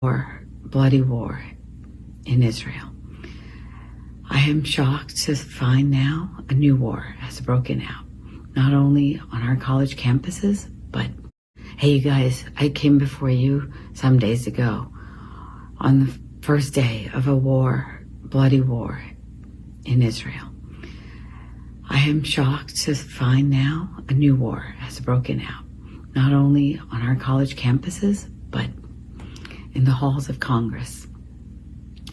bloody war in Israel. I am shocked to find now a new war has broken out, not only on our college campuses, but hey, you guys, I came before you some days ago on the first day of a war, bloody war in Israel. I am shocked to find now a new war has broken out, not only on our college campuses, but in the halls of Congress.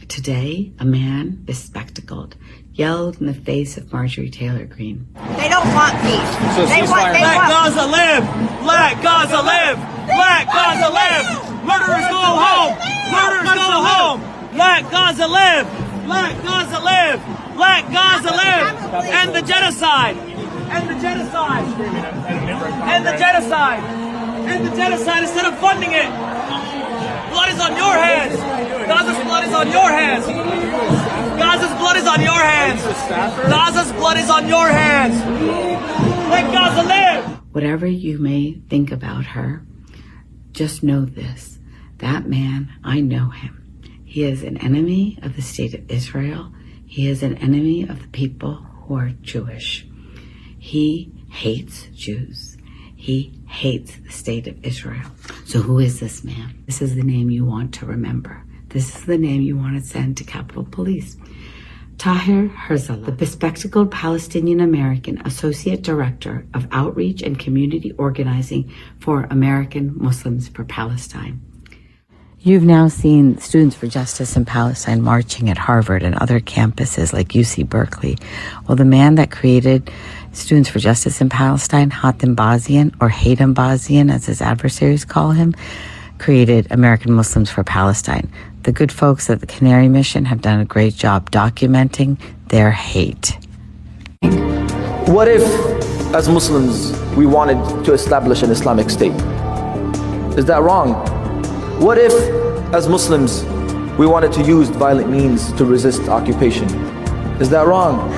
Today, a man bespectacled yelled in the face of Marjorie Taylor Greene. They don't want peace. Let Gaza live! Let Gaza live! Let Gaza live! Murderers go home! Murderers go home! Let Gaza live! Let Gaza live! Let Gaza live! End the genocide! End the genocide! End the genocide! End the genocide instead of funding it! Blood is on your hands! Gaza's blood is on your hands! Gaza's blood is on your hands! Gaza's blood is on your hands! Let Gaza live! Whatever you may think about her, just know this. That man, I know him. He is an enemy of the state of Israel. He is an enemy of the people who are Jewish. He hates Jews. He hates the state of Israel. So who is this man? This is the name you want to remember. This is the name you want to send to Capitol Police. Tahir Herzl, the bespectacled Palestinian-American Associate Director of Outreach and Community Organizing for American Muslims for Palestine. You've now seen Students for Justice in Palestine marching at Harvard and other campuses like UC Berkeley. Well, the man that created Students for Justice in Palestine, Hatem Bazian, or Hatem Bazian as his adversaries call him, created American Muslims for Palestine. The good folks at the Canary Mission have done a great job documenting their hate. What if, as Muslims, we wanted to establish an Islamic State? Is that wrong? What if, as Muslims, we wanted to use violent means to resist occupation? Is that wrong?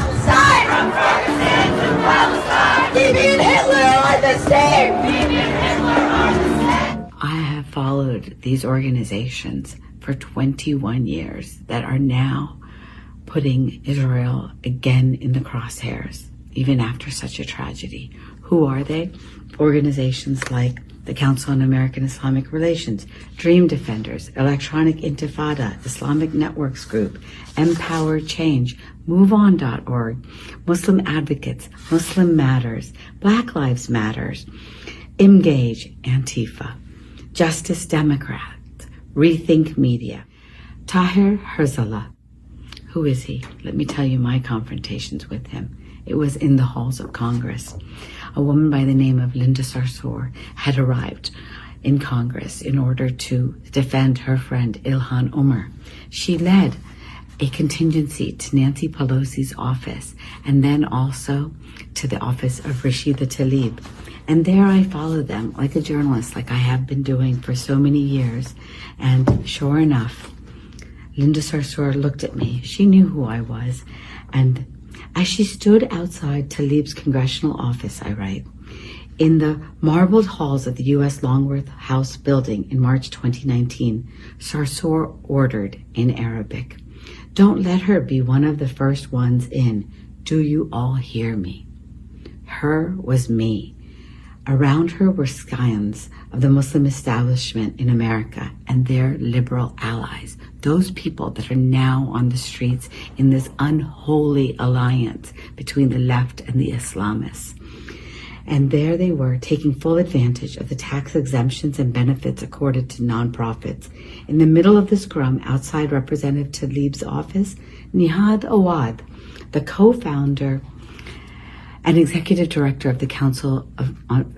I have followed these organizations for 21 years that are now putting Israel again in the crosshairs, even after such a tragedy. Who are they? Organizations like the Council on American Islamic Relations, Dream Defenders, Electronic Intifada, Islamic Networks Group, Empower Change, MoveOn.org, Muslim Advocates, Muslim Matters, Black Lives Matters, Engage, Antifa, Justice Democrats, Rethink Media. Tahir Herzl, who is he? Let me tell you my confrontations with him. It was in the halls of Congress. A woman by the name of Linda Sarsour had arrived in Congress in order to defend her friend Ilhan Omar. She led a contingency to Nancy Pelosi's office and then also to the office of Rashida Tlaib. And there I followed them like a journalist, like I have been doing for so many years. And sure enough, Linda Sarsour looked at me. She knew who I was. And as she stood outside Tlaib's congressional office, I write, in the marbled halls of the U.S. Longworth House building in March 2019, Sarsour ordered in Arabic, "Don't let her be one of the first ones in. Do you all hear me?" Her was me. Around her were scions of the Muslim establishment in America and their liberal allies, those people that are now on the streets in this unholy alliance between the left and the Islamists. And there they were, taking full advantage of the tax exemptions and benefits accorded to nonprofits. In the middle of the scrum, outside Representative Tlaib's office, Nihad Awad, the co-founder and executive director of the Council on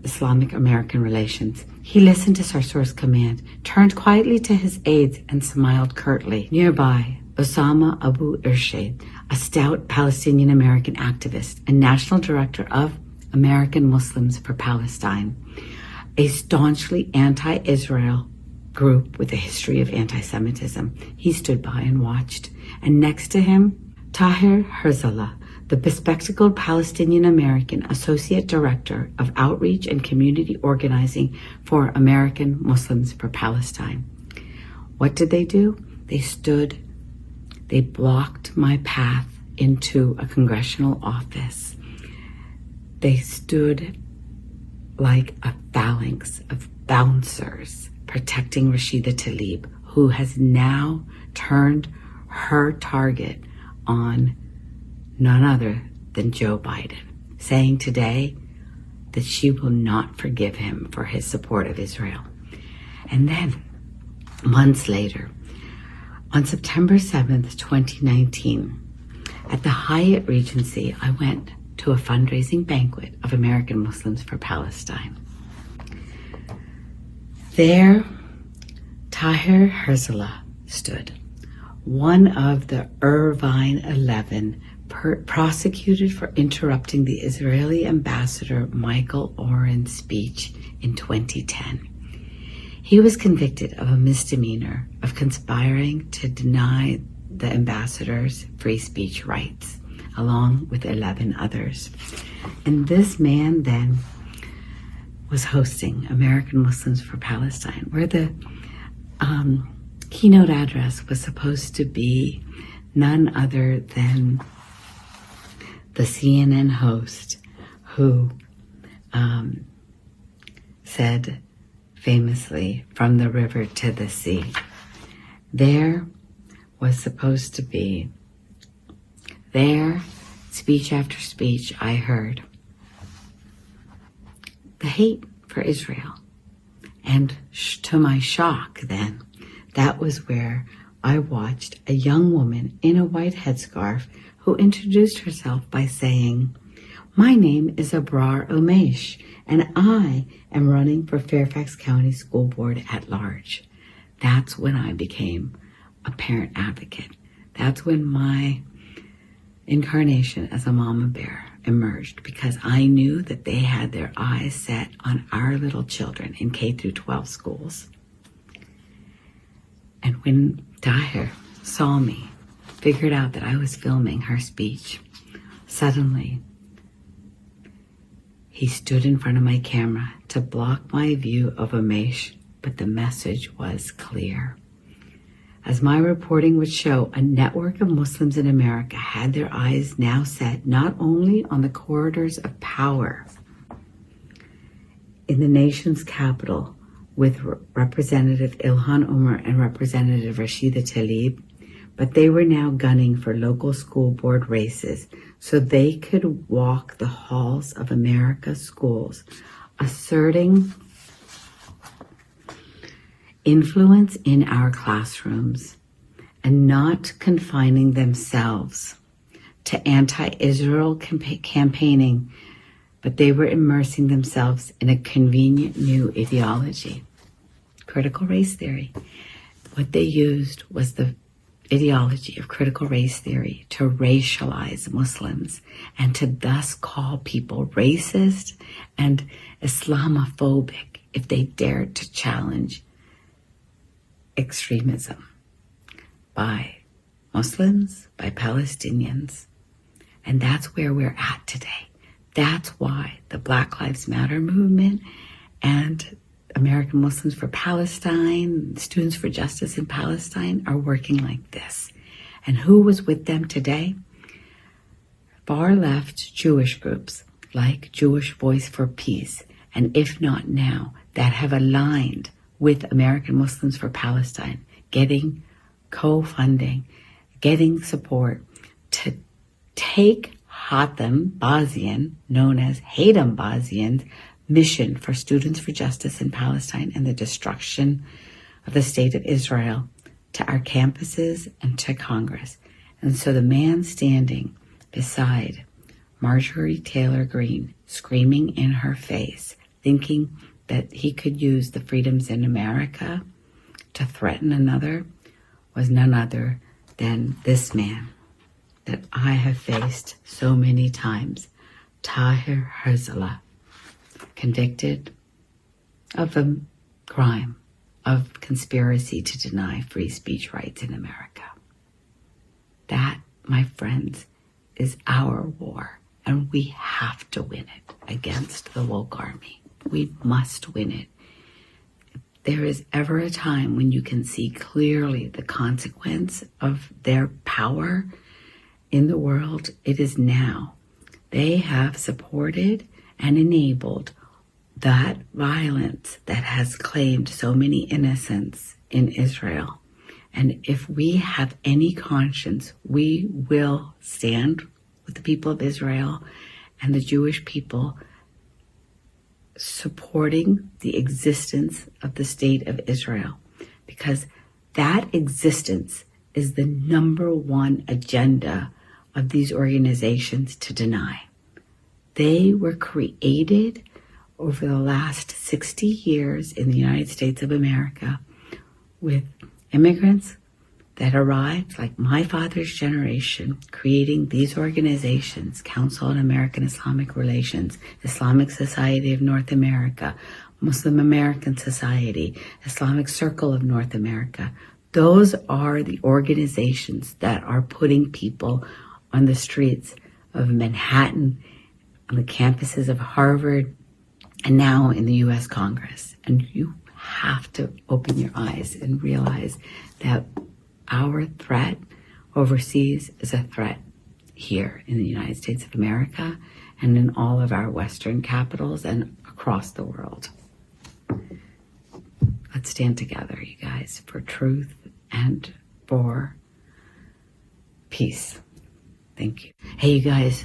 Islamic American Relations. He listened to Sarsour's command, turned quietly to his aides, and smiled curtly. Nearby, Osama Abu Irshad, a stout Palestinian-American activist and national director of American Muslims for Palestine, a staunchly anti-Israel group with a history of anti-Semitism. He stood by and watched. And next to him, Tahir Herzl, the bespectacled Palestinian-American Associate Director of Outreach and Community Organizing for American Muslims for Palestine. What did they do? They blocked my path into a congressional office. They stood like a phalanx of bouncers protecting Rashida Tlaib, who has now turned her target on none other than Joe Biden, saying today that she will not forgive him for his support of Israel. And then, months later, on September 7th, 2019, at the Hyatt Regency, I went to a fundraising banquet of American Muslims for Palestine. There, Tahir Herzl stood, one of the Irvine 11 prosecuted for interrupting the Israeli ambassador Michael Oren's speech in 2010. He was convicted of a misdemeanor of conspiring to deny the ambassador's free speech rights, along with 11 others. And this man then was hosting American Muslims for Palestine, where the keynote address was supposed to be none other than the CNN host who said famously, "From the river to the sea." There was supposed to be, speech after speech, I heard the hate for Israel. And to my shock then, that was where I watched a young woman in a white headscarf who introduced herself by saying, "My name is Abrar Omesh, and I am running for Fairfax County School Board at large." That's when I became a parent advocate. That's when my incarnation as a mama bear emerged, because I knew that they had their eyes set on our little children in K through 12 schools. And when Tahir saw me, figured out that I was filming her speech, suddenly he stood in front of my camera to block my view of Omesh, but the message was clear. As my reporting would show, a network of Muslims in America had their eyes now set not only on the corridors of power in the nation's capital with Representative Ilhan Omar and Representative Rashida Tlaib, but they were now gunning for local school board races so they could walk the halls of America's schools, asserting influence in our classrooms and not confining themselves to anti-Israel campaigning, but they were immersing themselves in a convenient new ideology, critical race theory. What they used was the ideology of critical race theory to racialize Muslims and to thus call people racist and Islamophobic if they dared to challenge extremism by Muslims, by Palestinians. And that's where we're at today. That's why the Black Lives Matter movement and American Muslims for Palestine, Students for Justice in Palestine are working like this. And who was with them today? Far left Jewish groups like Jewish Voice for Peace, and If Not Now, that have aligned with American Muslims for Palestine, getting co-funding, getting support to take Hatem Bazian, known as Hatem Bazian's mission for Students for Justice in Palestine and the destruction of the state of Israel to our campuses and to Congress. And so the man standing beside Marjorie Taylor Greene, screaming in her face, thinking that he could use the freedoms in America to threaten another, was none other than this man that I have faced so many times, Tahir Herzl, convicted of a crime of conspiracy to deny free speech rights in America. That, my friends, is our war, and we have to win it against the woke army. We must win it. there is ever a time when you can see clearly the consequence of their power in the world, it is now. They have supported and enabled that violence that has claimed so many innocents in Israel. And if we have any conscience, we will stand with the people of Israel and the Jewish people, supporting the existence of the state of Israel, because that existence is the number one agenda of these organizations to deny. They were created over the last 60 years in the United States of America with immigrants that arrived, like my father's generation, creating these organizations: Council on American Islamic Relations, Islamic Society of North America, Muslim American Society, Islamic Circle of North America. Those are the organizations that are putting people on the streets of Manhattan, on the campuses of Harvard, and now in the U.S. Congress. And you have to open your eyes and realize that our threat overseas is a threat here in the United States of America and in all of our Western capitals and across the world. Let's stand together, you guys, for truth and for peace. Thank you. Hey, you guys,